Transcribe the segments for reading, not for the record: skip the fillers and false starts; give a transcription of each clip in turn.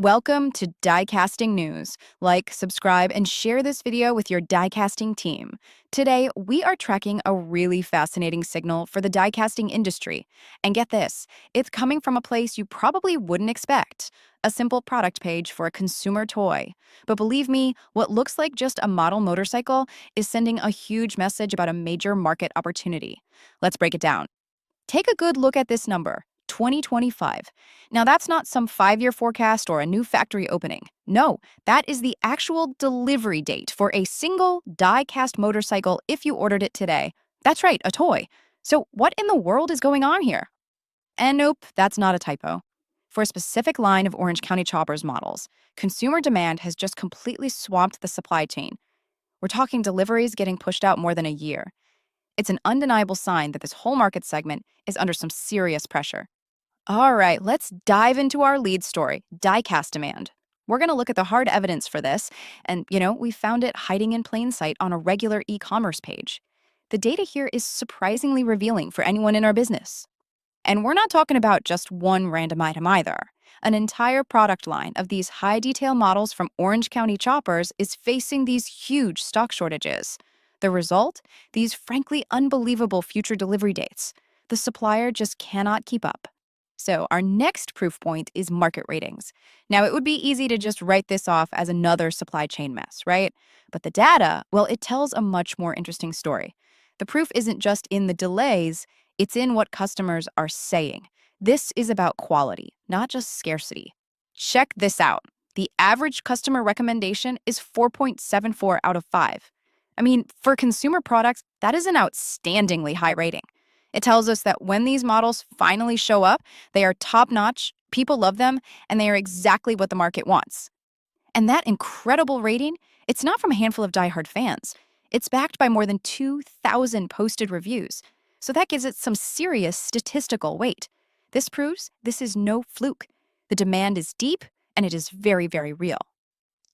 Welcome to Diecasting News. Like, subscribe, and share this video with your diecasting team. Today, we are tracking a really fascinating signal for the diecasting industry. And get this, it's coming from a place you probably wouldn't expect, a simple product page for a consumer toy. But believe me, what looks like just a model motorcycle is sending a huge message about a major market opportunity. Let's break it down. Take a good look at this number, 2025. Now, that's not some 5-year forecast or a new factory opening. No, that is the actual delivery date for a single die-cast motorcycle if you ordered it today. That's right, a toy. So, what in the world is going on here? And nope, that's not a typo. For a specific line of Orange County Choppers models, consumer demand has just completely swamped the supply chain. We're talking deliveries getting pushed out more than a year. It's an undeniable sign that this whole market segment is under some serious pressure. All right, let's dive into our lead story, diecast demand. We're going to look at the hard evidence for this, and we found it hiding in plain sight on a regular e-commerce page. The data here is surprisingly revealing for anyone in our business. And we're not talking about just one random item either. An entire product line of these high-detail models from Orange County Choppers is facing these huge stock shortages. The result? These frankly unbelievable future delivery dates. The supplier just cannot keep up. So our next proof point is market ratings. Now, it would be easy to just write this off as another supply chain mess, right? But the data, well, it tells a much more interesting story. The proof isn't just in the delays, it's in what customers are saying. This is about quality, not just scarcity. Check this out. The average customer recommendation is 4.74 out of 5. I mean, for consumer products, that is an outstandingly high rating. It tells us that when these models finally show up, they are top-notch, people love them, and they are exactly what the market wants. And that incredible rating, it's not from a handful of diehard fans. It's backed by more than 2,000 posted reviews. So that gives it some serious statistical weight. This proves this is no fluke. The demand is deep, and it is very, very real.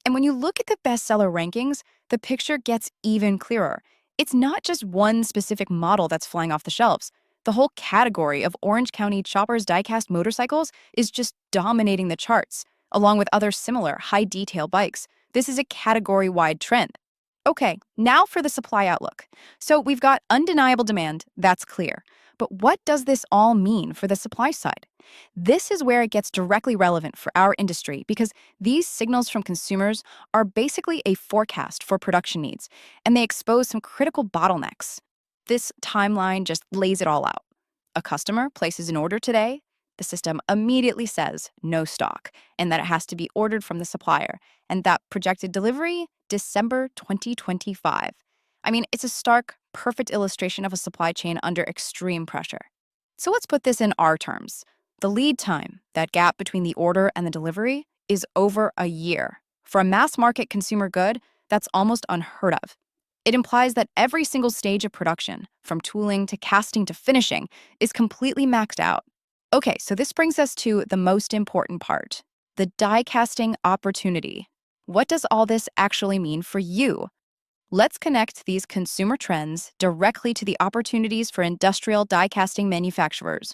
And when you look at the bestseller rankings, the picture gets even clearer. It's not just one specific model that's flying off the shelves. The whole category of Orange County Choppers diecast motorcycles is just dominating the charts, along with other similar high-detail bikes. This is a category-wide trend. Okay, now for the supply outlook. So we've got undeniable demand, that's clear. But what does this all mean for the supply side? This is where it gets directly relevant for our industry because these signals from consumers are basically a forecast for production needs, and they expose some critical bottlenecks. This timeline just lays it all out. A customer places an order today, the system immediately says no stock, and that it has to be ordered from the supplier, and that projected delivery, December 2025. I mean, it's a stark, perfect illustration of a supply chain under extreme pressure. So let's put this in our terms. The lead time, that gap between the order and the delivery, is over a year. For a mass market consumer good, that's almost unheard of. It implies that every single stage of production, from tooling to casting to finishing, is completely maxed out. Okay, so this brings us to the most important part, the die casting opportunity. What does all this actually mean for you? Let's connect these consumer trends directly to the opportunities for industrial die casting manufacturers.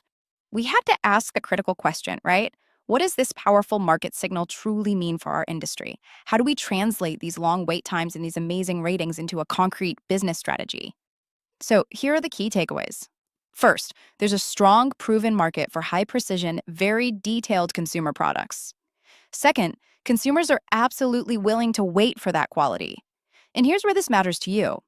We had to ask a critical question, right? What does this powerful market signal truly mean for our industry? How do we translate these long wait times and these amazing ratings into a concrete business strategy? So here are the key takeaways. First, there's a strong, proven market for high-precision, very detailed consumer products. Second, consumers are absolutely willing to wait for that quality. And here's where this matters to you.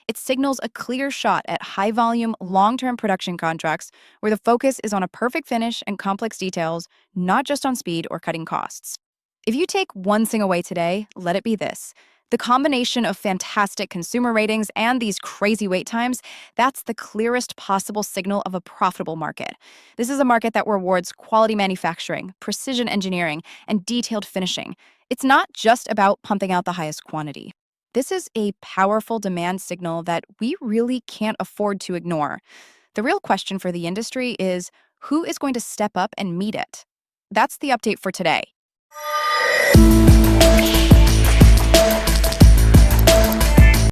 It signals a clear shot at high-volume, long-term production contracts where the focus is on a perfect finish and complex details, not just on speed or cutting costs. If you take one thing away today, let it be this. The combination of fantastic consumer ratings and these crazy wait times, that's the clearest possible signal of a profitable market. This is a market that rewards quality manufacturing, precision engineering, and detailed finishing. It's not just about pumping out the highest quantity. This is a powerful demand signal that we really can't afford to ignore. The real question for the industry is, who is going to step up and meet it? That's the update for today.